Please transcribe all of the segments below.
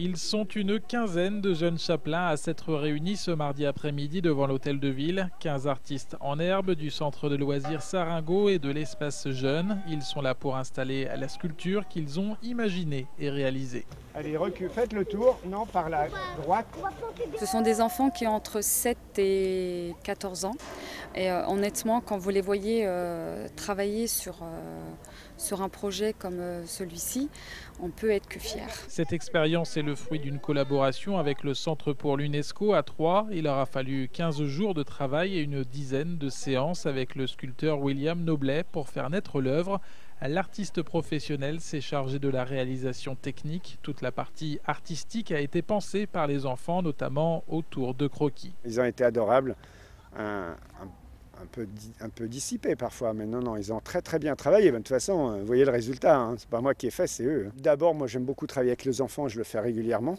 Ils sont une quinzaine de jeunes chapelains à s'être réunis ce mardi après-midi devant l'hôtel de ville. 15 artistes en herbe du centre de loisirs Saringo et de l'espace jeune. Ils sont là pour installer la sculpture qu'ils ont imaginée et réalisée. Allez, recule, faites le tour, non, par la droite. Ce sont des enfants qui ont entre 7 et 14 ans. Et honnêtement, quand vous les voyez travailler sur un projet comme celui-ci, on peut être que fier. Cette expérience est le fruit d'une collaboration avec le Centre pour l'UNESCO à Troyes. Il aura fallu 15 jours de travail et une dizaine de séances avec le sculpteur William Noblet pour faire naître l'œuvre. L'artiste professionnel s'est chargé de la réalisation technique. Toute la partie artistique a été pensée par les enfants, notamment autour de croquis. Ils ont été adorables, un peu dissipés parfois, mais non, ils ont très bien travaillé. De toute façon, vous voyez le résultat, hein. C'est pas moi qui ai fait, c'est eux. D'abord, moi j'aime beaucoup travailler avec les enfants, je le fais régulièrement,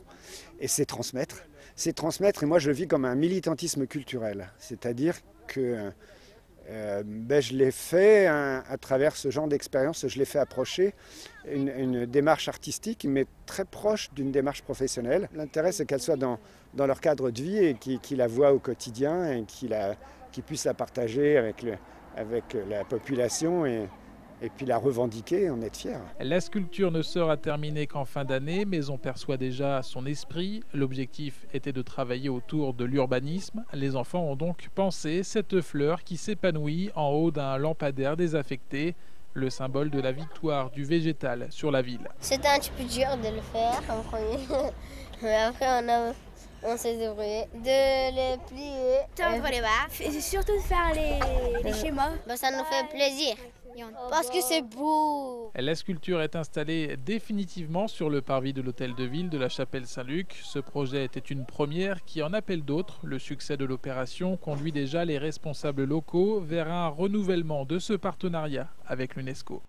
et c'est transmettre. C'est transmettre, et moi je le vis comme un militantisme culturel, c'est-à-dire que je l'ai fait à travers ce genre d'expérience, je l'ai fait approcher une démarche artistique, mais très proche d'une démarche professionnelle. L'intérêt, c'est qu'elle soit dans leur cadre de vie et qu'ils la voient au quotidien et qu'ils puissent la partager avec la population et puis la revendiquer, en être fiers. La sculpture ne sera terminée qu'en fin d'année, mais on perçoit déjà son esprit. L'objectif était de travailler autour de l'urbanisme. Les enfants ont donc pensé cette fleur qui s'épanouit en haut d'un lampadaire désaffecté, le symbole de la victoire du végétal sur la ville. C'était un petit peu dur de le faire en premier, mais après on s'est débrouillé de les plier. Tendre les bas, et surtout de faire les schémas. Ça nous fait plaisir. Parce que c'est beau. La sculpture est installée définitivement sur le parvis de l'hôtel de ville de la chapelle Saint-Luc. Ce projet était une première qui en appelle d'autres. Le succès de l'opération conduit déjà les responsables locaux vers un renouvellement de ce partenariat avec l'UNESCO.